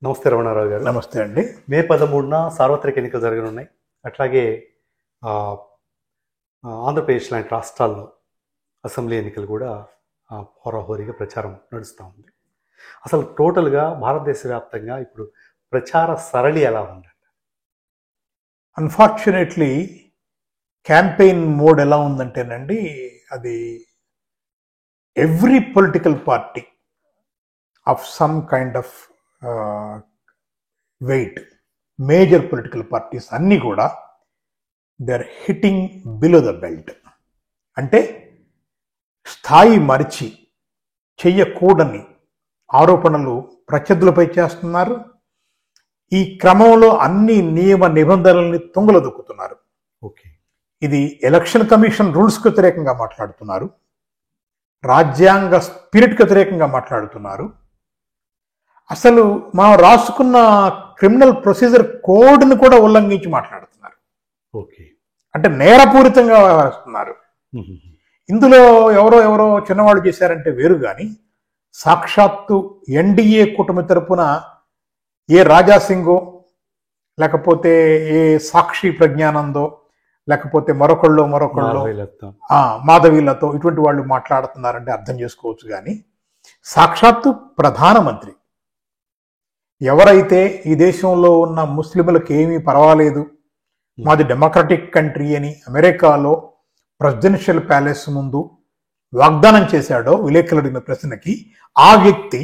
నమస్తే రమణారావు గారు. నమస్తే అండి. మే 13న సార్వత్రిక ఎన్నికలు జరగనున్నాయి. అట్లాగే ఆంధ్రప్రదేశ్ లాంటి రాష్ట్రాల్లో అసెంబ్లీ ఎన్నికలు కూడా హోరాహోరీగా ప్రచారం నడుస్తూ ఉంది. అసలు టోటల్గా భారతదేశ వ్యాప్తంగా ఇప్పుడు ప్రచార సరళి ఎలా ఉందండి? అన్ఫార్చునేట్లీ క్యాంపెయిన్ మోడ్ ఎలా ఉందంటేనండి, అది every political party of some kind of weight, major political parties అన్నీ కూడా they are hitting below the belt. అంటే స్థాయి మరిచి చెయ్యకూడని ఆరోపణలు ప్రత్యర్థులపై చేస్తున్నారు. ఈ క్రమంలో అన్ని నియమ నిబంధనల్ని తుంగలో దొక్కుతున్నారు. ఓకే, ఇది ఎలక్షన్ కమిషన్ రూల్స్కి వ్యతిరేకంగా మాట్లాడుతున్నారు, రాజ్యాంగ స్పిరిట్కి వ్యతిరేకంగా మాట్లాడుతున్నారు. అసలు మనం రాసుకున్న క్రిమినల్ ప్రొసీజర్ కోడ్ని కూడా ఉల్లంఘించి మాట్లాడుతున్నారు. ఓకే, అంటే నేరపూరితంగా వ్యవహరిస్తున్నారు. ఇందులో ఎవరో చిన్నవాళ్ళు చేశారంటే వేరు, కానీ సాక్షాత్తు ఎన్డీఏ కూటమి తరపున ఏ రాజాసింగో, లేకపోతే ఏ సాక్షి ప్రజ్ఞానందో, లేకపోతే మరొకళ్ళు మాధవీలతో ఇటువంటి వాళ్ళు మాట్లాడుతున్నారంటే అర్థం చేసుకోవచ్చు. కానీ సాక్షాత్తు ప్రధానమంత్రి ఎవరైతే ఈ దేశంలో ఉన్న ముస్లింలకు ఏమీ పర్వాలేదు, మాది డెమోక్రటిక్ కంట్రీ అని అమెరికాలో ప్రెసిడెన్షియల్ ప్యాలెస్ ముందు వాగ్దానం చేశాడో విలేకరులు అడిగిన ప్రశ్నకి, ఆ వ్యక్తి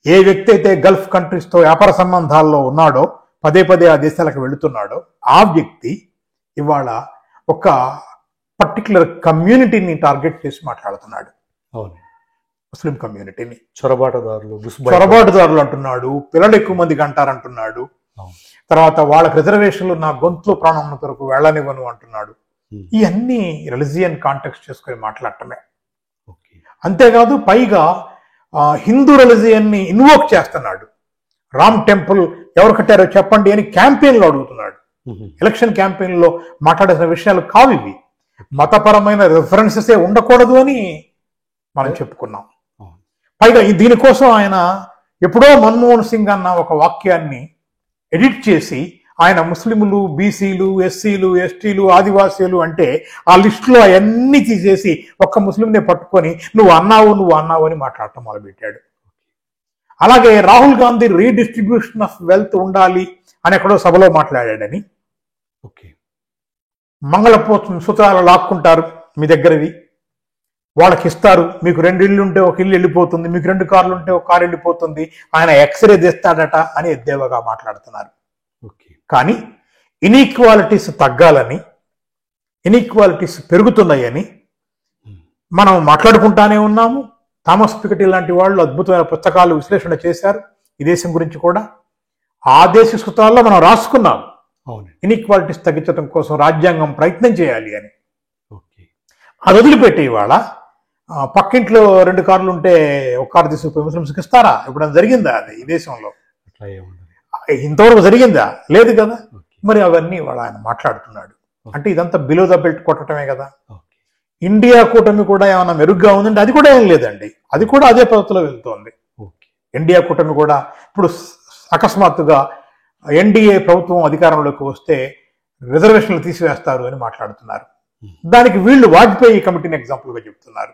ఏ వ్యక్తి అయితే గల్ఫ్ కంట్రీస్తో వ్యాపార సంబంధాల్లో ఉన్నాడో, పదే పదే ఆ దేశాలకు వెళుతున్నాడో, ఆ వ్యక్తి ఇవాళ ఒక పర్టికులర్ కమ్యూనిటీని టార్గెట్ చేసి మాట్లాడుతున్నాడు. అవును, ముస్లిం కమ్యూనిటీని చొరబాటుదారులు అంటున్నాడు, పిల్లలు ఎక్కువ మందికి అంటారంటున్నాడు. తర్వాత వాళ్ళకి రిజర్వేషన్లు నా గొంతులో ప్రాణం కొరకు వెళ్ళనివ్వను అంటున్నాడు. ఇవన్నీ రిలిజియన్ కాంటెక్స్ట్ చేసుకొని మాట్లాడటమే. అంతేకాదు, పైగా హిందూ రిలిజియన్ని ఇన్వోక్ చేస్తున్నాడు. రామ్ టెంపుల్ ఎవరు కట్టారో చెప్పండి అని క్యాంపెయిన్లో అడుగుతున్నాడు. ఎలక్షన్ క్యాంపెయిన్లో మాట్లాడాల్సిన విషయాలు కావు ఇవి. మతపరమైన రిఫరెన్సెసే ఉండకూడదు అని మనం చెప్పుకున్నాం. పైగా దీనికోసం ఆయన ఎప్పుడో మన్మోహన్ సింగ్ అన్న ఒక వాక్యాన్ని ఎడిట్ చేసి ఆయన ముస్లింలు, బీసీలు, ఎస్సీలు, ఎస్టీలు, ఆదివాసీలు అంటే ఆ లిస్టులో అవన్నీ తీసేసి ఒక్క ముస్లింనే పట్టుకొని నువ్వు అన్నావు అని మాట్లాడటం మొదలుపెట్టాడు. అలాగే Rahul Gandhi redistribution of wealth ఉండాలి అని ఎక్కడో సభలో మాట్లాడాడని, మంగళపోతం సూత్రాలు లాక్కుంటారు మీ దగ్గరవి, వాళ్ళకి ఇస్తారు, మీకు 2 ఇళ్ళు ఉంటే ఒక ఇల్లు వెళ్ళిపోతుంది, మీకు 2 కార్లు ఉంటే ఒక కారు వెళ్ళిపోతుంది, ఆయన ఎక్స్రే తీస్తాడట అని ఎద్దేవగా మాట్లాడుతున్నారు. కానీ ఇన్ఈక్వాలిటీస్ తగ్గాలని, ఇన్ఈక్వాలిటీస్ పెరుగుతున్నాయని మనం మాట్లాడుకుంటానే ఉన్నాము. థామస్ పికెటీ లాంటి వాళ్ళు అద్భుతమైన పుస్తకాలు విశ్లేషణ చేశారు ఈ దేశం గురించి కూడా. ఆ దేశ సూత్రాల్లో మనం రాసుకున్నాం ఇన్ఈక్వాలిటీస్ తగ్గించడం కోసం రాజ్యాంగం ప్రయత్నం చేయాలి అని. అది వదిలిపెట్టి ఇవాళ పక్కింట్లో 2 కార్లు ఉంటే ఒక కారు తీసుకుపోయి ముస్లింస్కి ఇస్తారా? ఎప్పుడైనా జరిగిందా అది ఈ దేశంలో? ఇంతవరకు జరిగిందా? లేదు కదా. మరి అవన్నీ వాళ్ళ ఆయన మాట్లాడుతున్నాడు. అంటే ఇదంతా బిలో ద బెల్ట్ కొట్టడమే కదా. ఇండియా కూటమి కూడా ఏమైనా మెరుగ్గా ఉందంటే అది కూడా ఏం లేదండి, అది కూడా అదే పద్ధతిలో వెళ్తోంది. ఇండియా కూటమి కూడా ఇప్పుడు అకస్మాత్తుగా ఎన్డీఏ ప్రభుత్వం అధికారంలోకి వస్తే రిజర్వేషన్లు తీసివేస్తారు అని మాట్లాడుతున్నారు. దానికి వీళ్ళు వాజ్పేయి కమిటీని ఎగ్జాంపుల్గా చెప్తున్నారు.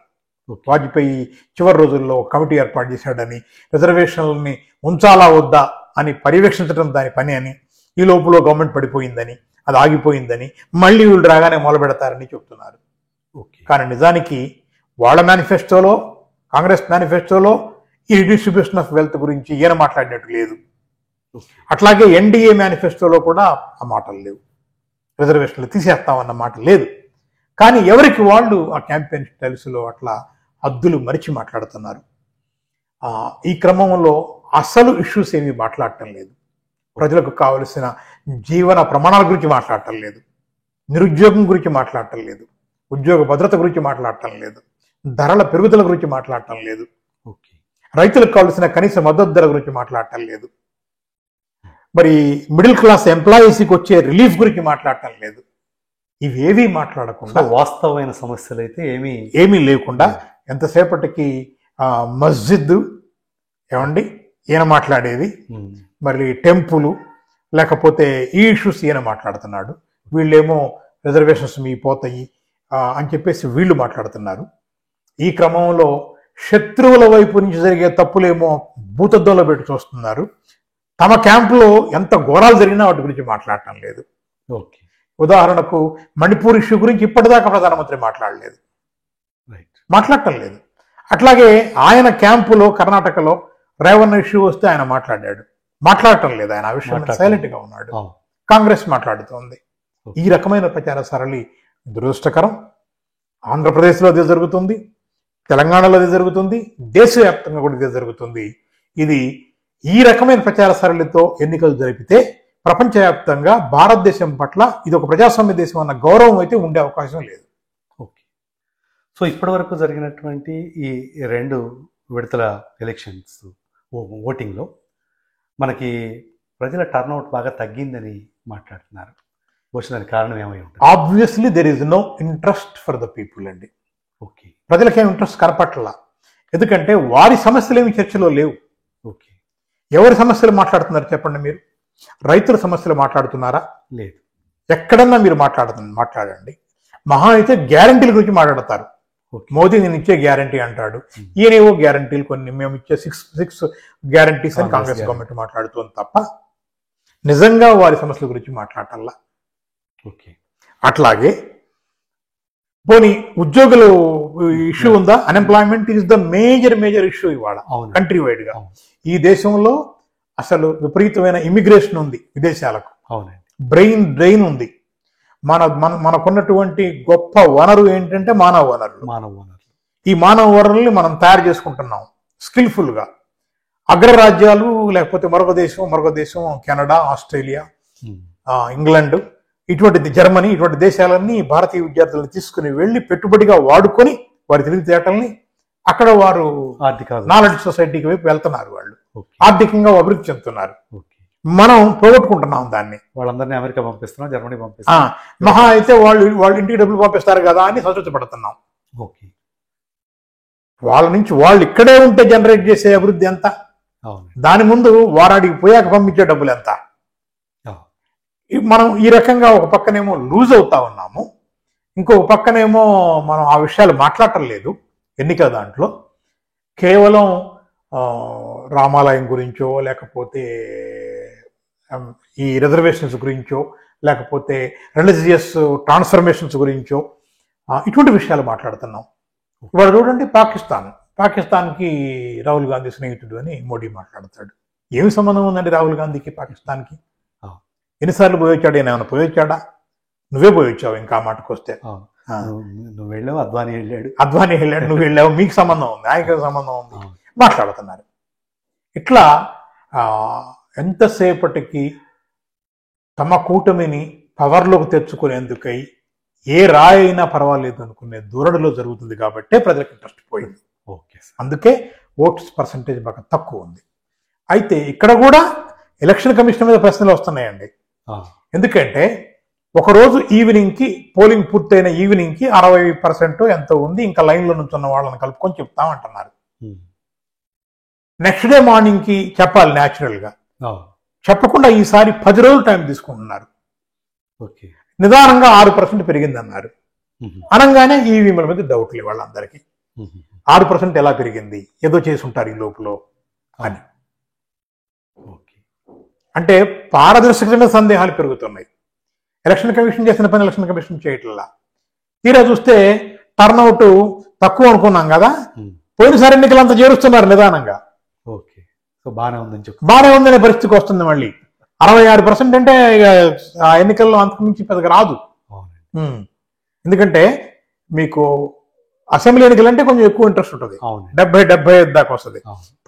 వాజ్పేయి చివరి రోజుల్లో కమిటీ ఏర్పాటు చేశాడని, రిజర్వేషన్లని ఉంచాలా వద్దా అని పర్యవేక్షించడం దాని పని అని, ఈ లోపల గవర్నమెంట్ పడిపోయిందని, అది ఆగిపోయిందని, మళ్ళీ వీళ్ళు రాగానే మొదలు పెడతారని చెప్తున్నారు. కానీ నిజానికి వాళ్ళ మేనిఫెస్టోలో, కాంగ్రెస్ మేనిఫెస్టోలో ఈ రీడిస్ట్రిబ్యూషన్ ఆఫ్ వెల్త్ గురించి ఈయన మాట్లాడినట్టు లేదు. అట్లాగే ఎన్డీఏ మేనిఫెస్టోలో కూడా ఆ మాటలు లేవు, రిజర్వేషన్లు తీసేస్తామన్న మాట లేదు. కానీ ఎవరికి వాళ్ళు ఆ క్యాంపెయిన్ స్టైల్స్లో అట్లా హద్దులు మరిచి మాట్లాడుతున్నారు. ఈ క్రమంలో అసలు ఇష్యూస్ ఏమి మాట్లాడటం లేదు. ప్రజలకు కావలసిన జీవన ప్రమాణాల గురించి మాట్లాడటం లేదు, నిరుద్యోగం గురించి మాట్లాడటం లేదు, ఉద్యోగ భద్రత గురించి మాట్లాడటం లేదు, ధరల పెరుగుదల గురించి మాట్లాడటం లేదు, రైతులకు కావలసిన కనీస మద్దతు ధర గురించి మాట్లాడటం లేదు, మరి మిడిల్ క్లాస్ ఎంప్లాయీస్కి వచ్చే రిలీఫ్ గురించి మాట్లాడటం లేదు. ఇవేవి మాట్లాడకుండా వాస్తవమైన సమస్యలు అయితే ఏమీ లేకుండా ఎంతసేపటికి మస్జిద్ ఏమండి ఈయన మాట్లాడేది, మరి టెంపుల్ లేకపోతే ఈ ఇష్యూస్ ఈయన మాట్లాడుతున్నాడు. వీళ్ళేమో రిజర్వేషన్స్ మీ పోతాయి అని చెప్పేసి వీళ్ళు మాట్లాడుతున్నారు. ఈ క్రమంలో శత్రువుల వైపు నుంచి జరిగే తప్పులేమో భూతద్దంలో పెట్టి చూస్తున్నారు. తమ క్యాంపులో ఎంత ఘోరాలు జరిగినా వాటి గురించి మాట్లాడటం లేదు. ఓకే, ఉదాహరణకు మణిపూర్ ఇష్యూ గురించి ఇప్పటిదాకా ప్రధానమంత్రి మాట్లాడటం లేదు. అట్లాగే ఆయన క్యాంపులో కర్ణాటకలో రేవన్న ఇష్యూ వస్తే ఆయన మాట్లాడటం లేదు. ఆయన ఆ విషయం సైలెంట్ గా ఉన్నాడు. కాంగ్రెస్ మాట్లాడుతోంది. ఈ రకమైన ప్రచార సరళి దురదృష్టకరం. ఆంధ్రప్రదేశ్లో అదే జరుగుతుంది, తెలంగాణలో అదే జరుగుతుంది, దేశవ్యాప్తంగా కూడా ఇదే జరుగుతుంది. ఇది ఈ రకమైన ప్రచార సరళితో ఎన్నికలు జరిపితే ప్రపంచవ్యాప్తంగా భారతదేశం పట్ల ఇది ఒక ప్రజాస్వామ్య దేశం అన్న గౌరవం అయితే ఉండే అవకాశం లేదు. ఓకే, సో ఇప్పటి వరకు జరిగినటువంటి ఈ 2 విడతల ఎలక్షన్స్ ఓటింగ్లో మనకి ప్రజల టర్న్అవుట్ బాగా తగ్గిందని మాట్లాడుతున్నారు. బహుశా దానికి కారణం ఏమై ఉంటుంది? Obviously there is no interest for the people అండి. ఓకే, ప్రజలకేం ఇంట్రెస్ట్ కనపట్ల. ఎందుకంటే వారి సమస్యలు ఏమి చర్చలో లేవు. ఓకే, ఎవరి సమస్యలు మాట్లాడుతున్నారు చెప్పండి మీరు? రైతుల సమస్యలు మాట్లాడుతున్నారా? లేదు. ఎక్కడన్నా మీరు మాట్లాడండి. మహా అయితే గ్యారంటీల గురించి మాట్లాడతారు. మోదీ నేను ఇచ్చే గ్యారంటీ అంటాడు, ఈయనేవో గ్యారంటీలు కొన్ని మేము ఇచ్చే సిక్స్ గ్యారంటీస్ అని కాంగ్రెస్ గవర్నమెంట్ మాట్లాడుతుంది తప్ప నిజంగా వారి సమస్యల గురించి మాట్లాడాలా. ఓకే, అట్లాగే పోనీ ఉద్యోగులు ఇష్యూ ఉందా? Unemployment is the major issue ఇవాళ కంట్రీ వైడ్ గా. ఈ దేశంలో అసలు విపరీతమైన ఇమిగ్రేషన్ ఉంది విదేశాలకు. డ్రెయిన్ ఉంది. మనకున్నటువంటి గొప్ప వనరు ఏంటంటే మానవ వనరులు. ఈ మానవ వనరుల్ని మనం తయారు చేసుకుంటున్నాం స్కిల్ఫుల్ గా. అగ్రరాజ్యాలు లేకపోతే మరొక దేశం కెనడా, ఆస్ట్రేలియా, ఇంగ్లాండ్, ఇటువంటి జర్మనీ, ఇటువంటి దేశాలన్నీ భారతీయ విద్యార్థులను తీసుకుని వెళ్ళి పెట్టుబడిగా వాడుకొని వారి తెలివితేటల్ని అక్కడ వారు నాలెడ్జ్ సొసైటీకి వైపు వెళ్తున్నారు. వాళ్ళు ఆర్థికంగా అభివృద్ధి చెందుతున్నారు. మనం పోగొట్టుకుంటున్నాం దాన్ని. వాళ్ళందరినీ అమెరికా పంపిస్తున్నాం, జర్మనీ పంపిస్తున్నాం. మహా అయితే వాళ్ళు ఇంటికి డబ్బులు పంపిస్తారు కదా అని సంతోషపడుతున్నాం. వాళ్ళ నుంచి వాళ్ళు ఇక్కడే ఉంటే జనరేట్ చేసే అభివృద్ధి ఎంత? దాని ముందు వారాడికి పోయాక పంపించే డబ్బులు ఎంత? మనం ఈ రకంగా ఒక పక్కనేమో లూజ్ అవుతా ఉన్నాము, ఇంకొక పక్కనేమో మనం ఆ విషయాలు మాట్లాడటం లేదు. ఎన్నికల దాంట్లో కేవలం రామాలయం గురించో లేకపోతే ఈ రిజర్వేషన్స్ గురించో లేకపోతే రిలీజియస్ ట్రాన్స్ఫర్మేషన్స్ గురించో ఇటువంటి విషయాలు మాట్లాడుతున్నాం. ఇవాళ చూడండి, పాకిస్తాన్కి రాహుల్ గాంధీ స్నేహితుడు అని మోడీ మాట్లాడతాడు. ఏమి సంబంధం ఉందండి రాహుల్ గాంధీకి పాకిస్తాన్కి? ఎన్నిసార్లు పోయొచ్చాడు? ఏమైనా పోయొచ్చాడా? నువ్వే పోయొచ్చావు. ఇంకా మాటకు వస్తే నువ్వు వెళ్ళావు, అద్వానీ వెళ్ళాడు, నువ్వు వెళ్ళావు, మీకు సంబంధం ఉంది, ఆయనకి సంబంధం ఉంది మాట్లాడుతున్నారు. ఇట్లా ఎంతసేపటికి తమ కూటమిని పవర్లోకి తెచ్చుకునేందుకై ఏ రాయి అయినా పర్వాలేదు అనుకునే ధోరణిలో జరుగుతుంది కాబట్టే ప్రజలకు ఇంట్రెస్ట్ పోయింది. అందుకే ఓట్స్ పర్సంటేజ్ బాగా తక్కువ ఉంది. అయితే ఇక్కడ కూడా ఎలక్షన్ కమిషన్ మీద ప్రశ్నలు వస్తున్నాయండి. ఎందుకంటే ఒకరోజు ఈవినింగ్కి పోలింగ్ పూర్తయిన ఈవినింగ్కి 60% ఎంతో ఉంది, ఇంకా లైన్లో నుంచున్న వాళ్ళని కలుపుకొని చెప్తామంటున్నారు. నెక్స్ట్ డే మార్నింగ్కి చెప్పాలి న్యాచురల్గా. చెప్పకుండా ఈసారి 10 రోజులు టైం తీసుకుంటున్నారు. నిదానంగా 6% పెరిగిందన్నారు. అనగానే ఈవీఎంల మీద డౌట్లు వాళ్ళందరికీ. 6% ఎలా పెరిగింది? ఏదో చేసి ఉంటారు ఈ లోపల అని. అంటే పారదర్శకమైన సందేహాలు పెరుగుతున్నాయి. ఎలక్షన్ కమిషన్ చేసిన పని ఎలక్షన్ కమిషన్ చేయట్లా. తీరా చూస్తే టర్న్అవుట్ తక్కువ అనుకున్నాం కదా, పోయినసారి ఎన్నికలు అంతా చేరుస్తున్నారు నిదానంగా. బాగానే ఉందనే పరిస్థితికి వస్తుంది మళ్ళీ. 66% అంటే ఆ ఎన్నికల్లో అంతకుమించి పెద్దగా రాదు. ఎందుకంటే మీకు అసెంబ్లీ ఎన్నికలంటే కొంచెం ఎక్కువ ఇంట్రెస్ట్ ఉంటుంది, 70-75 దాకా వస్తుంది.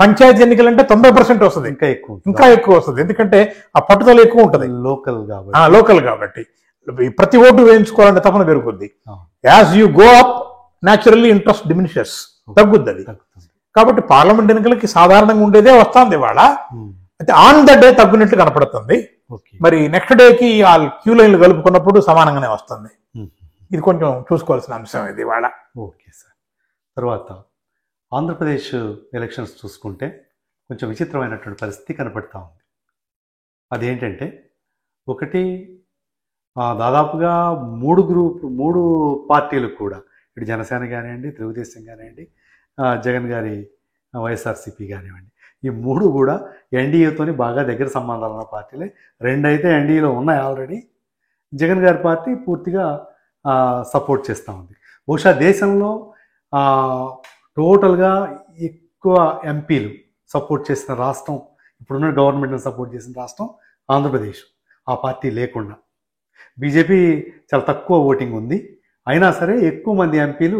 పంచాయతీ ఎన్నికలంటే 90% వస్తుంది, ఇంకా ఎక్కువ వస్తుంది. ఎందుకంటే ఆ పట్టుదల ఎక్కువ ఉంటుంది, లోకల్ కాబట్టి ప్రతి ఓటు వేయించుకోవాలంటే తపన పెరుగుద్ది. As you go up naturally interest డిమినిషెస్, తగ్గుద్ది అది. కాబట్టి పార్లమెంట్ ఎన్నికలకి సాధారణంగా ఉండేదే వస్తుంది ఇవాళ. అయితే ఆన్ ద డే తగ్గినట్లు కనపడుతుంది. మరి నెక్స్ట్ డేకి ఆ క్యూ లైన్లు కలుపుకున్నప్పుడు సమానంగానే వస్తుంది. ఇది కొంచెం చూసుకోవాల్సిన అంశం ఇది ఇవాళ. Okay sir. తర్వాత ఆంధ్రప్రదేశ్ ఎలక్షన్స్ చూసుకుంటే కొంచెం విచిత్రమైనటువంటి పరిస్థితి కనపడతా ఉంది. అదేంటంటే ఒకటి దాదాపుగా మూడు పార్టీలు కూడా, ఇటు జనసేన కానివ్వండి, తెలుగుదేశం కానివ్వండి, జగన్ గారి వైఎస్ఆర్సీపీ కానివ్వండి, ఈ మూడు కూడా ఎన్డీఏతోని బాగా దగ్గర సంబంధాలు ఉన్న పార్టీలే. 2 అయితే ఎన్డీఏలో ఉన్నాయి ఆల్రెడీ. జగన్ గారి పార్టీ పూర్తిగా సపోర్ట్ చేస్తూ ఉంది. బహుశా దేశంలో టోటల్గా ఎక్కువ ఎంపీలు సపోర్ట్ చేసిన రాష్ట్రం, ఇప్పుడున్న గవర్నమెంట్ని సపోర్ట్ చేసిన రాష్ట్రం ఆంధ్రప్రదేశ్. ఆ పార్టీ లేకుండా బీజేపీ చాలా తక్కువ ఓటింగ్ ఉంది, అయినా సరే ఎక్కువ మంది ఎంపీలు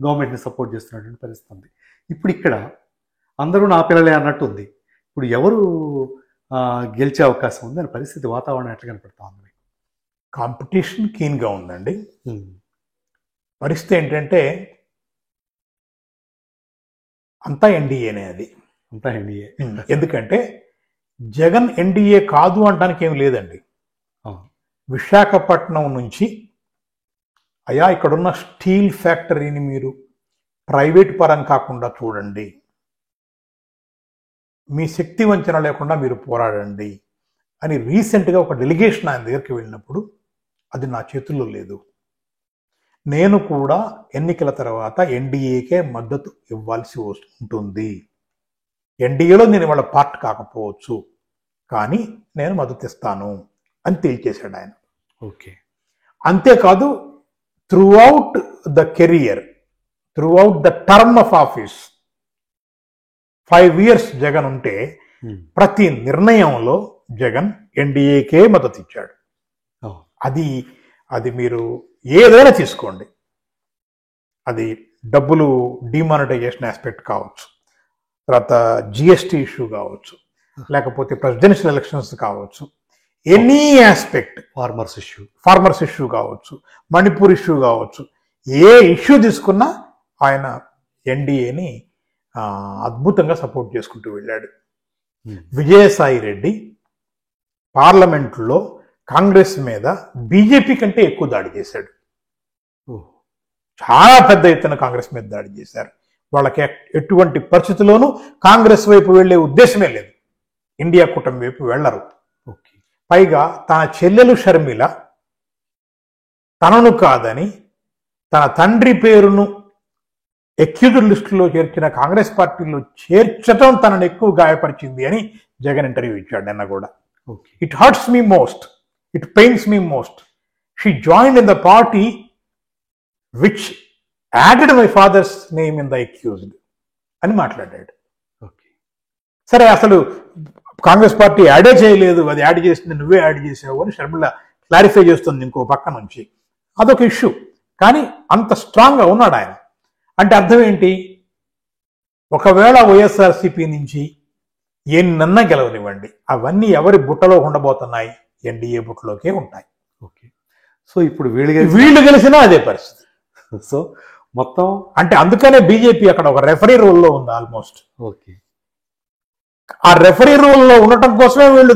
గవర్నమెంట్ని సపోర్ట్ చేస్తున్నటువంటి పరిస్థితి ఉంది. ఇప్పుడు ఇక్కడ అందరూ నా పిల్లలే అన్నట్టు ఉంది. ఇప్పుడు ఎవరు గెలిచే అవకాశం ఉంది అనే పరిస్థితి, వాతావరణం ఎట్లా కనపడతా ఉంది? కాంపిటీషన్ కీన్గా ఉందండి. పరిస్థితి ఏంటంటే అంతా ఎన్డీఏనే, అది అంతా ఎన్డీఏ. ఎందుకంటే జగన్ ఎన్డీఏ కాదు అనడానికి ఏమి లేదండి. విశాఖపట్నం నుంచి అయా ఇక్కడున్న స్టీల్ ఫ్యాక్టరీని మీరు ప్రైవేట్ పరం కాకుండా చూడండి, మీ శక్తి వంచన లేకుండా మీరు పోరాడండి అని రీసెంట్గా ఒక డెలిగేషన్ ఆయన దగ్గరికి వెళ్ళినప్పుడు, అది నా చేతుల్లో లేదు, నేను కూడా ఎన్నికల తర్వాత ఎన్డీఏకే మద్దతు ఇవ్వాల్సి ఉంటుంది, ఎన్డీఏలో నేను వాళ్ళ పార్ట్ కాకపోవచ్చు కానీ నేను మద్దతు ఇస్తాను అని తేల్చేశాడు ఆయన. ఓకే. అంతేకాదు, throughout the career, throughout the term of office 5 years Jagan ఉంటే ప్రతి నిర్ణయంలో జగన్ ఎన్డీఏకే మద్దతు ఇచ్చాడు. అది మీరు ఏదైనా తీసుకోండి, అది డబ్బులు డిమానిటైజేషన్ ఆస్పెక్ట్ కావచ్చు, తర్వాత జిఎస్టీ ఇష్యూ కావచ్చు, లేకపోతే ప్రెసిడెన్షియల్ ఎలక్షన్స్ కావచ్చు, ఎనీ ఆస్పెక్ట్, ఫార్మర్స్ ఇష్యూ కావచ్చు, మణిపూర్ ఇష్యూ కావచ్చు, ఏ ఇష్యూ తీసుకున్నా ఆయన ఎన్డీఏని అద్భుతంగా సపోర్ట్ చేసుకుంటూ వెళ్ళాడు. విజయసాయి రెడ్డి పార్లమెంట్లో కాంగ్రెస్ మీద బీజేపీ కంటే ఎక్కువ దాడి చేశాడు. చాలా పెద్ద ఎత్తున కాంగ్రెస్ మీద దాడి చేశారు. వాళ్ళకి ఎటువంటి పరిస్థితుల్లోనూ కాంగ్రెస్ వైపు వెళ్లే ఉద్దేశమే లేదు, ఇండియా కూటమి వైపు వెళ్లరు. పైగా తన చెల్లెలు షర్మిల తనను కాదని తన తండ్రి పేరును ఎక్యూజ్డ్ లిస్టులో చేర్చిన కాంగ్రెస్ పార్టీలో చేర్చడం తనను ఎక్కువ గాయపరిచింది అని జగన్ ఇంటర్వ్యూ ఇచ్చాడు నిన్న కూడా. It hurts me most, it pains me most, she joined in the party which added my father's name in the accused అని మాట్లాడాడు. సరే, అసలు కాంగ్రెస్ పార్టీ యాడే చేయలేదు, అది యాడ్ చేసింది నువ్వే యాడ్ చేసావు అని షర్మిల క్లారిఫై చేస్తుంది ఇంకో పక్క నుంచి. అదొక ఇష్యూ. కానీ అంత స్ట్రాంగ్గా ఉన్నాడు ఆయన. అంటే అర్థం ఏంటి? ఒకవేళ వైఎస్ఆర్సీపీ నుంచి ఎన్నన్నా గెలవనివ్వండి, అవన్నీ ఎవరి బుట్టలో ఉండబోతున్నాయి? ఎన్డీఏ బుట్టలోకే ఉంటాయి. ఓకే. సో ఇప్పుడు వీళ్ళు గెలిచినా అదే పరిస్థితి. సో మొత్తం అంటే అందుకనే బీజేపీ అక్కడ ఒక రెఫరీ రోల్లో ఉంది ఆల్మోస్ట్. ఓకే. ఆ రెఫరీ రోల్లో ఉండటం కోసమే వీళ్ళు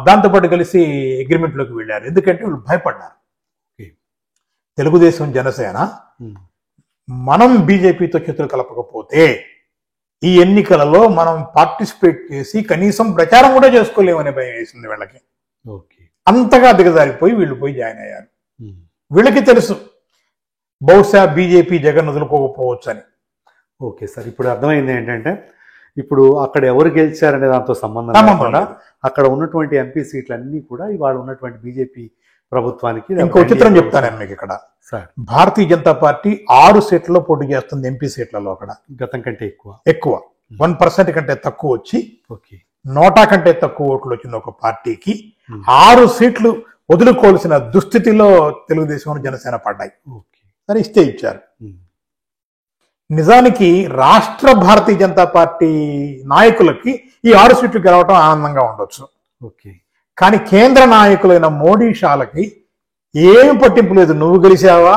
దాంతోపాటు కలిసి అగ్రిమెంట్లోకి వెళ్ళారు. ఎందుకంటే వీళ్ళు భయపడ్డారు. తెలుగుదేశం, జనసేన మనం బీజేపీతో చేతులు కలపకపోతే ఈ ఎన్నికలలో మనం పార్టిసిపేట్ చేసి కనీసం ప్రచారం కూడా చేసుకోలేమనే భయం వేసింది వీళ్ళకి. అంతగా దిగజారిపోయి వీళ్ళు పోయి జాయిన్ అయ్యారు. వీళ్ళకి తెలుసు బహుశా బీజేపీ జగన్ వదులుకోకపోవచ్చు అని. ఓకే సార్, ఇప్పుడు అర్థమైంది ఏంటంటే ఇప్పుడు అక్కడ ఎవరు గెలిచారనే దాంతో సంబంధం లేకుండా అక్కడ ఉన్నటువంటి ఎంపీ సీట్లన్నీ కూడా ఇవాళ ఉన్నటువంటి బీజేపీ ప్రభుత్వానికి. ఇంకో చిత్రం చెప్తాను మీకు ఇక్కడ. భారతీయ జనతా పార్టీ 6 సీట్లలో పోటీ చేస్తుంది ఎంపీ సీట్లలో. అక్కడ గతం కంటే ఎక్కువ 1% కంటే తక్కువ వచ్చి 100 కంటే తక్కువ ఓట్లు వచ్చింది ఒక పార్టీకి. 6 సీట్లు వదులుకోవాల్సిన దుస్థితిలో తెలుగుదేశం, జనసేన పడ్డాయి. సరే, ఇస్తే ఇచ్చారు. నిజానికి రాష్ట్ర భారతీయ జనతా పార్టీ నాయకులకి ఈ 6 సీట్లు గెలవటం ఆనందంగా ఉండొచ్చు. కానీ కేంద్ర నాయకులైన మోడీ షాలకి ఏమి పట్టింపు లేదు, నువ్వు గెలిచావా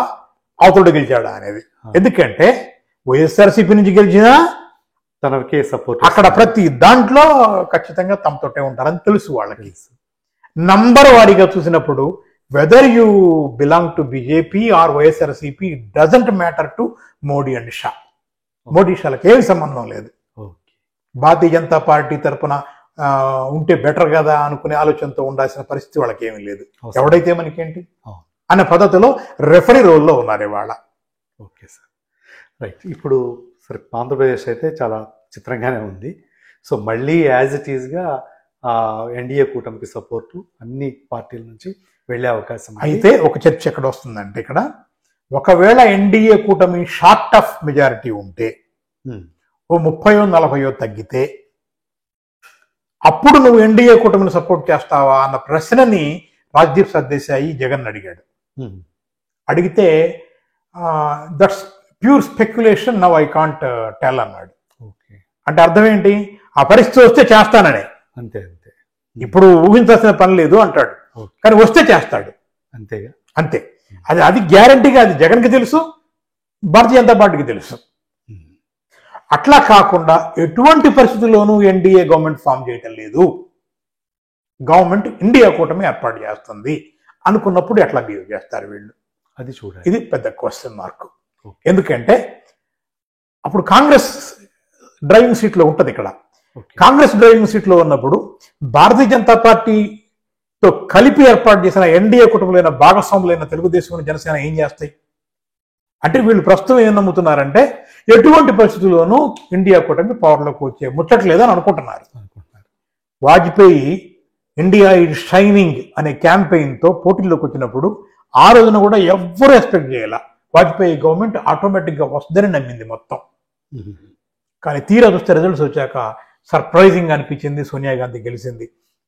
అవతడు గెలిచాడా అనేది. ఎందుకంటే వైఎస్ఆర్సీపీ నుంచి గెలిచినా తనకే సపోర్ట్, అక్కడ ప్రతి దాంట్లో ఖచ్చితంగా తమతోటే ఉంటారని తెలుసు వాళ్ళకి. నంబర్ వారీగా చూసినప్పుడు whether you belong to BJP or YSRCP doesn't matter to Modi and Shah. Modi షాలకు ఏమి సంబంధం లేదు. భారతీయ జనతా పార్టీ తరపున ఉంటే బెటర్ కదా అనుకునే ఆలోచనతో ఉండాల్సిన పరిస్థితి వాళ్ళకి ఏమీ లేదు. ఎవడైతే మనకేంటి అనే పద్ధతిలో రెఫరీ రోల్లో ఉన్నారు ఇవాళ. Okay sir, right. ఇప్పుడు సరే, ఆంధ్రప్రదేశ్ అయితే చాలా చిత్రంగానే ఉంది. సో మళ్ళీ యాజ్ ఇట్ ఈజ్గా ఎన్డీఏ కూటమికి సపోర్టు అన్ని పార్టీల నుంచి వెళ్ళే అవకాశం అయితే ఒక చర్చ ఎక్కడ వస్తుందంటే, ఇక్కడ ఒకవేళ ఎన్డీఏ కూటమి షార్ట్ ఆఫ్ మెజారిటీ ఉంటే ఓ 30-40 తగ్గితే అప్పుడు నువ్వు ఎన్డీఏ కూటమిని సపోర్ట్ చేస్తావా అన్న ప్రశ్నని రాజ్దీప్ సర్దేశాయి జగన్ అడిగాడు. అడిగితే that's pure speculation, now I can't tell అన్నాడు. ఓకే, అంటే అర్థం ఏంటి? ఆ పరిస్థితి వస్తే చేస్తాననే, అంతే అంతే, ఇప్పుడు ఊహించాల్సిన పని లేదు అంటాడు, కానీ వస్తే చేస్తాడు అంతేగా, అంతే. అది గ్యారంటీగా అది జగన్కి తెలుసు, భారతీయ జనతా పార్టీకి తెలుసు. అట్లా కాకుండా ఎటువంటి పరిస్థితుల్లోనూ ఎన్డీఏ గవర్నమెంట్ ఫామ్ చేయటం లేదు, గవర్నమెంట్ ఇండియా కూటమి ఏర్పాటు చేస్తుంది అనుకున్నప్పుడు ఎట్లా బిహేవ్ చేస్తారు వీళ్ళు? అది చూడాలి. ఇది పెద్ద క్వశ్చన్ మార్క్. ఎందుకంటే అప్పుడు కాంగ్రెస్ డ్రైవింగ్ సీట్లో ఉంటుంది. ఇక్కడ కాంగ్రెస్ డ్రైవింగ్ సీట్లో ఉన్నప్పుడు భారతీయ జనతా పార్టీతో కలిపి ఏర్పాటు చేసిన ఎన్డీఏ కుటుంబమైన భాగస్వాములైన తెలుగుదేశం, జనసేన ఏం చేస్తాయి అంటే, వీళ్ళు ప్రస్తుతం ఏం నమ్ముతున్నారంటే ఎటువంటి పరిస్థితుల్లోనూ ఇండియా కూటమి పవర్లోకి వచ్చే ముచ్చట్లేదని అనుకుంటున్నారు. వాజ్పేయి ఇండియా ఈజ్ షైనింగ్ అనే క్యాంపెయిన్తో పోటీల్లోకి వచ్చినప్పుడు ఆ రోజున కూడా ఎవ్వరూ ఎక్స్పెక్ట్ చేయాల వాజ్పేయి గవర్నమెంట్ ఆటోమేటిక్గా వస్తుందని నమ్మింది మొత్తం. కానీ తీరా చూస్తే రిజల్ట్స్ వచ్చాక సర్ప్రైజింగ్ అనిపించింది. సోనియా గాంధీ గెలిచింది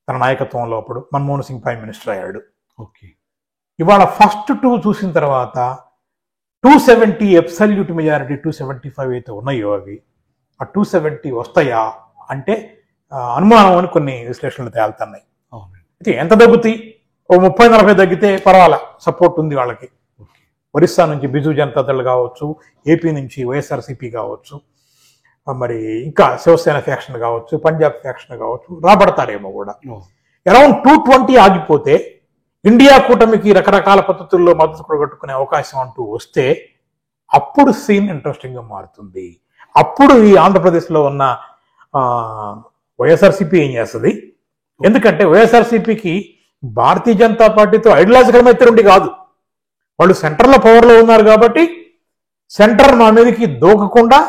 తన నాయకత్వంలో. అప్పుడు మన్మోహన్ సింగ్ ప్రైమ్ మినిస్టర్ అయ్యాడు. ఓకే, ఇవాళ ఫస్ట్ 2 చూసిన తర్వాత 270 అబ్సల్యూట్ మెజారిటీ 275 అయితే ఉన్నాయో అవి ఆ 270 వస్తాయా అంటే అనుమానం అని కొన్ని విశ్లేషణలు తేలుతున్నాయి. అయితే ఎంత తగ్గుతాయి? ఓ 30-40 తగ్గితే పర్వాలా, సపోర్ట్ ఉంది వాళ్ళకి. ఒరిస్సా నుంచి బిజు జనతాదళ్ కావచ్చు, ఏపీ నుంచి వైఎస్ఆర్సీపీ కావచ్చు, మరి ఇంకా శివసేన ఫ్యాక్షన్ కావచ్చు, పంజాబ్ ఫ్యాక్షన్ కావచ్చు, రాబడతారేమో కూడా. అరౌండ్ 220 ఆగిపోతే ఇండియా కూటమికి రకరకాల పద్ధతుల్లో మద్దతు కూడగట్టుకునే అవకాశం అంటూ వస్తే అప్పుడు సీన్ ఇంట్రెస్టింగ్ గా మారుతుంది. అప్పుడు ఈ ఆంధ్రప్రదేశ్లో ఉన్న వైఎస్ఆర్సీపీ ఏం చేస్తుంది? ఎందుకంటే వైఎస్ఆర్సీపీకి భారతీయ జనతా పార్టీతో ఐడియాలజికల్ మైత్రి కాదు, వాళ్ళు సెంటర్లో పవర్లో ఉన్నారు కాబట్టి సెంటర్ మా మీదకి దూకకుండా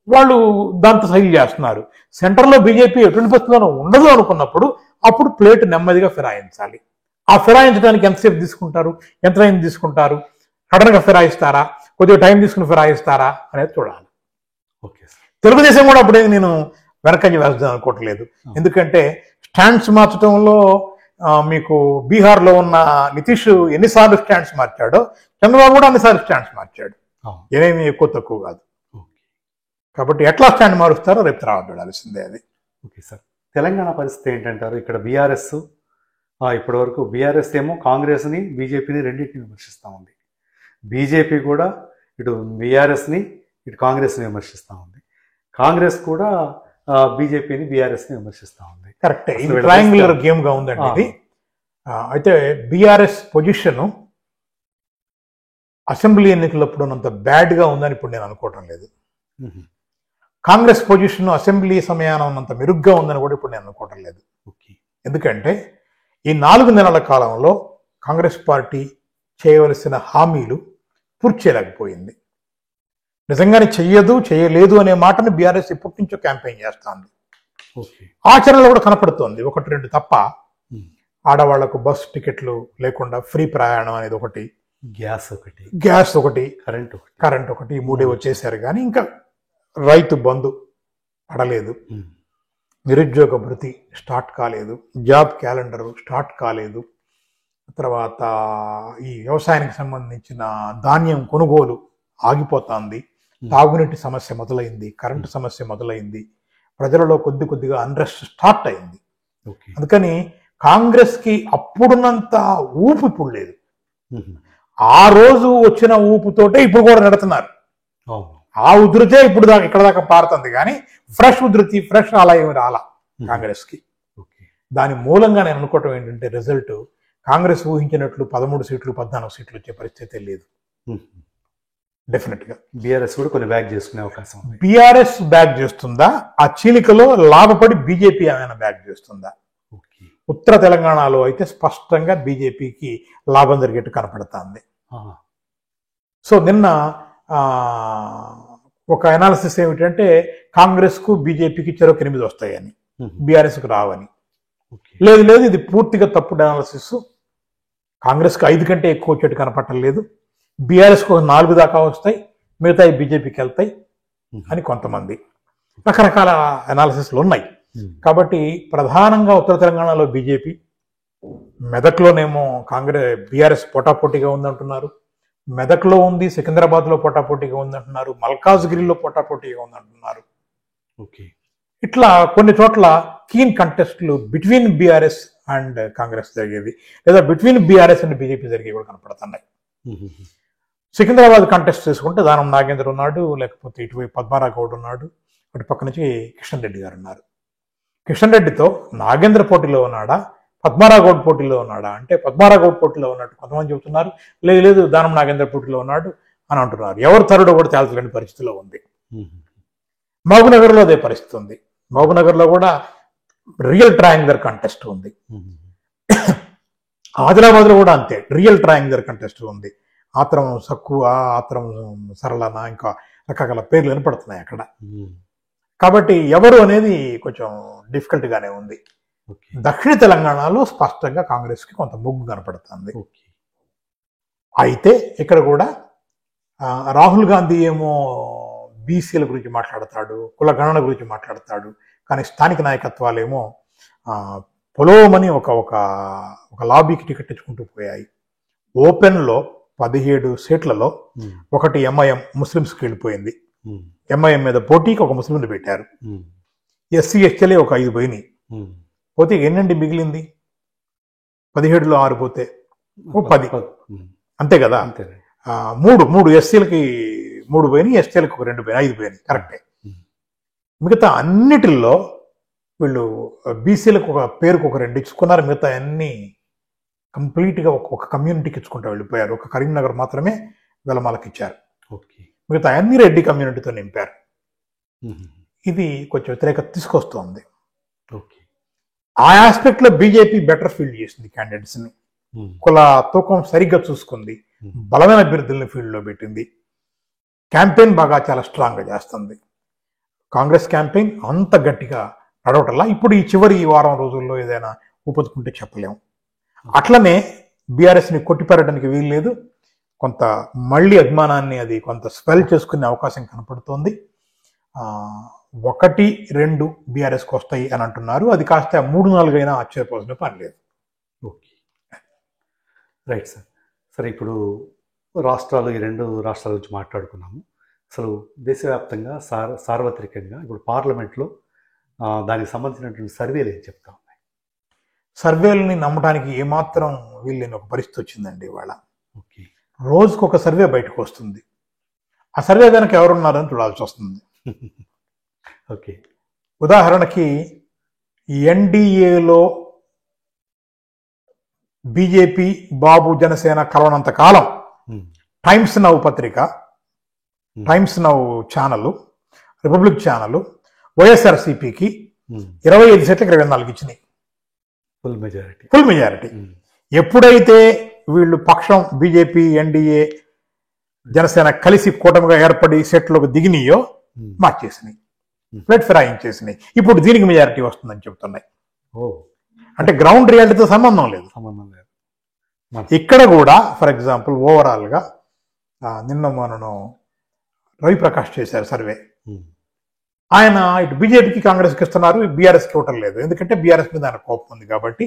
వాళ్ళు దాంతో సైల్ చేస్తున్నారు. సెంటర్లో బీజేపీ ఎటువంటి పరిస్థితుల్లో ఉండదు అనుకున్నప్పుడు అప్పుడు ప్లేట్ నెమ్మదిగా ఫిరాయించాలి. ఆ ఫిరాయించడానికి ఎంతసేపు తీసుకుంటారు, ఎంత టైం తీసుకుంటారు, సడన్గా ఫిరాయిస్తారా, కొద్దిగా టైం తీసుకుని ఫిరాయిస్తారా అనేది చూడాలి. ఓకే, తెలుగుదేశం కూడా అప్పుడే నేను వెనకంజ వేస్తాను అనుకోవట్లేదు. ఎందుకంటే స్టాండ్స్ మార్చడంలో మీకు బీహార్లో ఉన్న నితీష్ ఎన్నిసార్లు స్టాండ్స్ మార్చాడో చంద్రబాబు కూడా అన్నిసార్లు స్టాండ్స్ మార్చాడు, ఏమేమి ఎక్కువ తక్కువ కాదు. కాబట్టి ఎట్లా స్టాండ్ మారుస్తారో రేపు తర్వాత చూడాల్సిందే అది. ఓకే సార్, తెలంగాణ పరిస్థితి ఏంటంటారు? ఇక్కడ బీఆర్ఎస్ ఇప్పటి వరకు బీఆర్ఎస్ ఏమో కాంగ్రెస్ని, బీజేపీని రెండింటిని విమర్శిస్తూ ఉంది. బీజేపీ కూడా ఇటు బీఆర్ఎస్ని, ఇటు కాంగ్రెస్ని విమర్శిస్తూ ఉంది. కాంగ్రెస్ కూడా బీజేపీని, బీఆర్ఎస్ని విమర్శిస్తూ ఉంది. కరెక్టే, ఇది ట్రయాంగులర్ గేమ్ గా ఉందండి ఇది. అయితే బీఆర్ఎస్ పొజిషన్ అసెంబ్లీ ఎన్నికలప్పుడు అంత బ్యాడ్ గా ఉందని ఇప్పుడు నేను అనుకోవటం లేదు. కాంగ్రెస్ పొజిషన్ అసెంబ్లీ సమయాన ఉన్నంత మెరుగ్గా ఉందని కూడా ఇప్పుడు నేను అనుకోవటం లేదు. ఎందుకంటే ఈ 4 నెలల కాలంలో కాంగ్రెస్ పార్టీ చేయవలసిన హామీలు పూర్తి చేయలేకపోయింది. నిజంగానే చెయ్యదు, చేయలేదు అనే మాటను బీఆర్ఎస్ ఇప్పటి నుంచో క్యాంపెయిన్ చేస్తుంది. ఆచరణలో కూడా కనపడుతోంది, 1-2 తప్ప. ఆడవాళ్లకు బస్ టికెట్లు లేకుండా ఫ్రీ ప్రయాణం అనేది ఒకటి, గ్యాస్ ఒకటి, కరెంట్ ఒకటి, 3 వచ్చేసారు. కానీ ఇంకా రైతు బంధు పడలేదు, నిరుద్యోగ భృతి స్టార్ట్ కాలేదు, జాబ్ క్యాలెండరు స్టార్ట్ కాలేదు. తర్వాత ఈ వ్యవసాయానికి సంబంధించిన ధాన్యం కొనుగోలు ఆగిపోతుంది, తాగునీటి సమస్య మొదలైంది, కరెంటు సమస్య మొదలైంది, ప్రజలలో కొద్దిగా అన్రెస్ట్ స్టార్ట్ అయింది. అందుకని కాంగ్రెస్కి అప్పుడున్నంత ఊపు ఇప్పుడు లేదు. ఆ రోజు వచ్చిన ఊపుతోటే ఇప్పుడు కూడా నడుతున్నారు. ఆ ఉధృతే ఇప్పుడు ఇక్కడ దాకా పారుతుంది, కానీ ఫ్రెష్ ఉధృతి, ఫ్రెష్ అలా ఏమి రాలా కాంగ్రెస్కి. దాని మూలంగా నేను అనుకోవటం ఏంటంటే రిజల్ట్ కాంగ్రెస్ ఊహించినట్లు 13 సీట్లు 14 సీట్లు వచ్చే పరిస్థితి లేదు. డెఫినెట్ గా బీఆర్ఎస్ కూడా కొన్ని బ్యాక్ చేసుకునే అవకాశం ఉంది. బీఆర్ఎస్ బ్యాక్ చేస్తుందా, ఆ చీలికలో లాభపడి బీజేపీ ఏమైనా బ్యాక్ చేస్తుందా? ఓకే. ఉత్తర తెలంగాణలో అయితే స్పష్టంగా బీజేపీకి లాభం జరిగేట్టు కనపడుతుంది. సో నిన్న ఒక అనాలిసిస్ ఏమిటంటే కాంగ్రెస్కు బీజేపీకి చెరొక 8 వస్తాయని, బీఆర్ఎస్కు రావని. లేదు లేదు, ఇది పూర్తిగా తప్పుడు అనాలిసిస్. కాంగ్రెస్కి 5 కంటే ఎక్కువ వచ్చేట్టు కనపట్టలేదు. బీఆర్ఎస్కు 4 దాకా వస్తాయి, మిగతాయి బీజేపీకి వెళ్తాయి అని కొంతమంది రకరకాల అనాలిసిస్లు ఉన్నాయి. కాబట్టి ప్రధానంగా ఉత్తర తెలంగాణలో బీజేపీ, మెదక్లోనేమో బీఆర్ఎస్ పోటాపోటీగా ఉందంటున్నారు, మెదక్లో ఉంది, సికింద్రాబాద్లో పోటాపోటీగా ఉందంటున్నారు, మల్కాజ్గిరిలో పోటాపోటీగా ఉందంటున్నారు. ఓకే. ఇట్లా కొన్ని చోట్ల కీన్ కంటెస్ట్లు బిట్వీన్ బీఆర్ఎస్ అండ్ కాంగ్రెస్ జరిగేది, లేదా బిట్వీన్ బీఆర్ఎస్ అండ్ బీజేపీ జరిగేవి కూడా కనపడుతున్నాయి. సికింద్రాబాద్ కంటెస్ట్ చేసుకుంటే దానం నాగేంద్ర ఉన్నాడు, లేకపోతే ఇటువైపు పద్మారావు గౌడ్ ఉన్నాడు, అటు పక్క నుంచి కిషన్ రెడ్డి గారు ఉన్నారు. కిషన్ రెడ్డితో నాగేంద్ర పోటీలో ఉన్నాడా, పద్మారావు గౌడ్ పోటీలో ఉన్నాడా అంటే పద్మారావు గౌడ్ పోటీలో ఉన్నట్టు కొంతమంది చెబుతున్నారు. లేదు లేదు, దానం నాగేంద్ర పోటీలో ఉన్నాడు అని అంటున్నారు. ఎవరు తరుడో కూడా తేల్చలేని పరిస్థితిలో ఉంది. మహబూబ్నగర్లో అదే పరిస్థితి ఉంది. మహబూబ్నగర్లో కూడా రియల్ ట్రయాంగులర్ కంటెస్ట్ ఉంది. ఆదిలాబాద్లో కూడా అంతే, రియల్ ట్రయాంగులర్ కంటెస్ట్ ఉంది. ఆత్రం సక్కువ, ఆత్రం సరళన, ఇంకా రకరకాల పేర్లు వినపడుతున్నాయి అక్కడ. కాబట్టి ఎవరు అనేది కొంచెం డిఫికల్ట్ గానే ఉంది. దక్షిణ తెలంగాణలో స్పష్టంగా కాంగ్రెస్ కి కొంత మొగ్గు కనపడుతుంది. అయితే ఇక్కడ కూడా రాహుల్ గాంధీ ఏమో బీసీల గురించి మాట్లాడతాడు, కుల గణన గురించి మాట్లాడతాడు, కానీ స్థానిక నాయకత్వాలేమో పొలోమని ఒక ఒక ఒక లాబీకి టికెట్ తెచ్చుకుంటూ పోయాయి. ఓపెన్లో 17 సీట్లలో ఒకటి ఎంఐఎం ముస్లిమ్స్కి వెళ్ళిపోయింది. ఎంఐఎం మీద పోటీకి ఒక ముస్లింని పెట్టారు. ఎస్సీ ఎస్టీలే ఒక 5 పోయినాయి. పోతే ఎన్నండి మిగిలింది? 17లో 6 పోతే 10 అంతే కదా. మూడు ఎస్సీలకి 3 పోయినాయి, ఎస్టీలకు 2 పోయినాయి, 5 పోయినాయి. కరెక్టే. మిగతా అన్నిటిల్లో వీళ్ళు బీసీలకు ఒక పేరుకు ఒక 2 ఇచ్చుకున్నారు. మిగతా అన్ని కంప్లీట్గా ఒక కమ్యూనిటీకి ఇచ్చుకుంటూ వెళ్ళిపోయారు. ఒక కరీంనగర్ మాత్రమే వెలమాలకు ఇచ్చారు. మిగతా అన్ని రెడ్డి కమ్యూనిటీతో నింపారు. ఇది కొంచెం వ్యతిరేకత తీసుకొస్తోంది. ఆ ఆస్పెక్ట్ లో బీజేపీ బెటర్ ఫీల్డ్ చేసింది క్యాండిడేట్స్ని. కుల తూకం సరిగ్గా చూసుకుంది, బలమైన అభ్యర్థుల్ని ఫీల్డ్లో పెట్టింది. క్యాంపెయిన్ బాగా చాలా స్ట్రాంగ్గా చేస్తుంది. కాంగ్రెస్ క్యాంపెయిన్ అంత గట్టిగా నడవటల్లా. ఇప్పుడు ఈ చివరి వారం రోజుల్లో ఏదైనా ఊపదుకుంటే చెప్పలేము. అట్లనే బీఆర్ఎస్ని కొట్టిపెట్టడానికి వీల్లేదు. కొంత మళ్ళీ అభిమానాన్ని అది కొంత స్పెల్ చేసుకునే అవకాశం కనపడుతోంది. 1-2 బీఆర్ఎస్కి వస్తాయి అని అంటున్నారు. అది కాస్త 3-4 అయినా ఆశ్చర్యపోవాల్సిన పని లేదు. Okay, right sir. సరే, ఇప్పుడు ఈ 2 రాష్ట్రాల గురించి మాట్లాడుకున్నాము. అసలు దేశవ్యాప్తంగా సార్వత్రికంగా ఇప్పుడు పార్లమెంట్లో దానికి సంబంధించినటువంటి సర్వేలు ఏం చెప్తా ఉన్నాయి? సర్వేలని నమ్మడానికి ఏమాత్రం వీళ్ళని ఒక పరిస్థితి వచ్చిందండి ఇవాళ. ఓకే, రోజుకు ఒక సర్వే బయటకు వస్తుంది. ఆ సర్వే వెనక ఎవరున్నారని చూడాల్సి వస్తుంది. ఓకే, ఉదాహరణకి ఎన్డీఏలో బీజేపీ, బాబు, జనసేన కలవనంత కాలం టైమ్స్ నౌ పత్రిక, times now channel, republic channel వైఎస్ఆర్సీపీకి 25 సీట్లకు 24 ఇచ్చినాయి. Full majority. ఎప్పుడైతే వీళ్ళు పక్షం బీజేపీ, ఎన్డీఏ, జనసేన కలిసి కూటమిగా ఏర్పడి సెట్లోకి దిగినాయో మార్చేసినాయి, ప్లేట్ ఫిరాయించేసినాయి. ఇప్పుడు దీనికి మెజారిటీ వస్తుందని చెప్తున్నాయి. అంటే గ్రౌండ్ రియాలిటీతో సంబంధం లేదు. ఇక్కడ కూడా ఫర్ ఎగ్జాంపుల్ ఓవరాల్గా నిన్న మనను రవిప్రకాష్ చేశారు సర్వే. ఆయన ఇటు బీజేపీకి, కాంగ్రెస్కి ఇస్తున్నారు, బీఆర్ఎస్కి ఇవ్వటం లేదు. ఎందుకంటే బీఆర్ఎస్ మీద ఆయన కోపం ఉంది కాబట్టి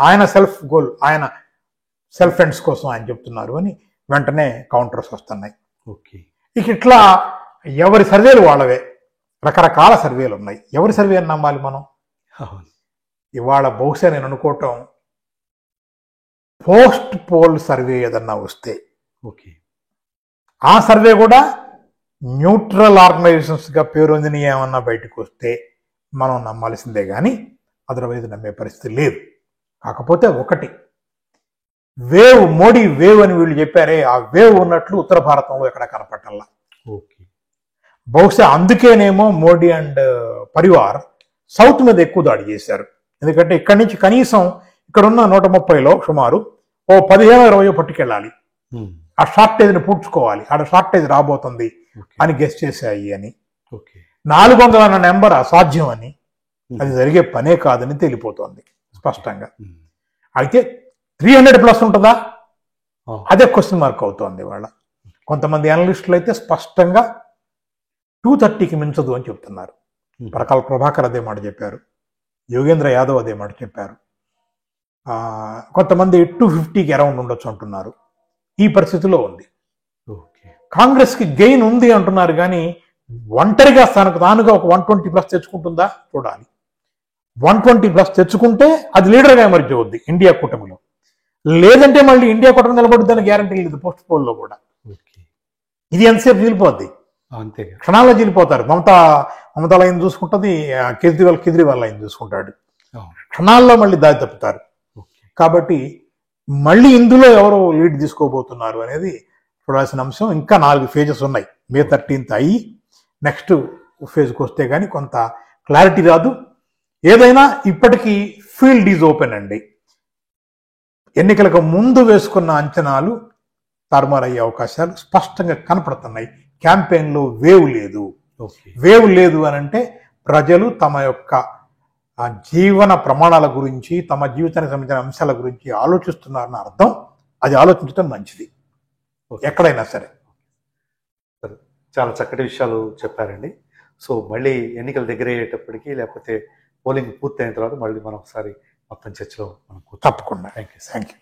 ఆయన సెల్ఫ్ గోల్, ఆయన సెల్ఫ్ ఎండ్స్ కోసం ఆయన చెప్తున్నారు అని వెంటనే కౌంటర్స్ వస్తున్నాయి. ఓకే, ఇట్లా ఎవరి సర్వేలు వాళ్ళవే, రకరకాల సర్వేలు ఉన్నాయి. ఎవరి సర్వే అని నమ్మాలి మనం? ఇవాళ బహుశా నేను అనుకోవటం పోస్ట్ పోల్ సర్వే ఏదన్నా వస్తే, ఓకే, ఆ సర్వే కూడా న్యూట్రల్ ఆర్గనైజేషన్స్గా పేరొందిన ఏమన్నా బయటకు వస్తే మనం నమ్మాల్సిందే కానీ అదర్వైజ్ నమ్మే పరిస్థితి లేదు. కాకపోతే ఒకటి, మోడీ వేవ్ అని వీళ్ళు చెప్పారే, ఆ వేవ్ ఉన్నట్లు ఉత్తర భారతంలో ఎక్కడ కనపట్టాల. ఓకే. బహుశా అందుకేనేమో మోడీ అండ్ పరివార్ సౌత్ మీద ఎక్కువ దాడి చేశారు. ఎందుకంటే ఇక్కడి నుంచి కనీసం ఇక్కడున్న 130లో సుమారు 15-20 పట్టుకెళ్ళాలి. ఆ షార్టేజ్ని పూడ్చుకోవాలి. ఆడ షార్టేజ్ రాబోతుంది అని గెస్ చేశాయి అని. 400 అన్న నెంబర్ అసాధ్యం అని, అది జరిగే పనే కాదని తెలిపోతోంది స్పష్టంగా. అయితే 300+ ఉంటుందా, అదే క్వశ్చన్ మార్క్ అవుతోంది ఇవాళ. కొంతమంది అనలిస్టులు అయితే స్పష్టంగా 230కి మించదు అని చెప్తున్నారు. పరకాల ప్రభాకర్ అదే మాట చెప్పారు, యోగేంద్ర యాదవ్ అదే మాట చెప్పారు. కొంతమంది 250కి అరౌండ్ ఉండొచ్చు అంటున్నారు. ఈ పరిస్థితిలో ఉంది. కాంగ్రెస్కి గెయిన్ ఉంది అంటున్నారు, కానీ ఒంటరిగా తనకు తానుగా ఒక 120+ తెచ్చుకుంటుందా చూడాలి. 120+ తెచ్చుకుంటే అది లీడర్గా ఎమర్జ్ అవుద్ది ఇండియా కూటమిలో. లేదంటే మళ్ళీ ఇండియా కూటమి నిలబడుద్దని గ్యారంటీ లేదు పోస్ట్ పోల్లో కూడా. ఇది ఎంతసేపు చీలిపోద్ది, అంతే క్షణాల్లో చీలిపోతారు. మమతా లైన్ చూసుకుంటుంది, కేజ్రీవాల్ లైన్ చూసుకుంటాడు. క్షణాల్లో మళ్ళీ దారి తప్పుతారు. కాబట్టి మళ్ళీ ఇందులో ఎవరు లీడ్ తీసుకోబోతున్నారు అనేది చూడాల్సిన అంశం. ఇంకా 4 ఫేజెస్ ఉన్నాయి. May 13th అయ్యి నెక్స్ట్ ఫేజ్కి వస్తే కానీ కొంత క్లారిటీ రాదు. ఏదైనా ఇప్పటికీ ఫీల్డ్ ఈజ్ ఓపెన్ అండి. ఎన్నికలకు ముందు వేసుకున్న అంచనాలు తారుమారయ్యే అవకాశాలు స్పష్టంగా కనపడుతున్నాయి. క్యాంపెయిన్లో వేవ్ లేదు అని అంటే ప్రజలు తమ యొక్క జీవన ప్రమాణాల గురించి, తమ జీవితానికి సంబంధించిన అంశాల గురించి ఆలోచిస్తున్నారని అర్థం. అది ఆలోచించడం మంచిది ఎక్కడైనా సరే. చాలా చక్కటి విషయాలు చెప్పారండి. సో మళ్ళీ ఎన్నికలు దగ్గర అయ్యేటప్పటికి, లేకపోతే పోలింగ్ పూర్తి అయిన తర్వాత మళ్ళీ మనం ఒకసారి మొత్తం చర్చలో మనం తప్పకుండా. Thank you.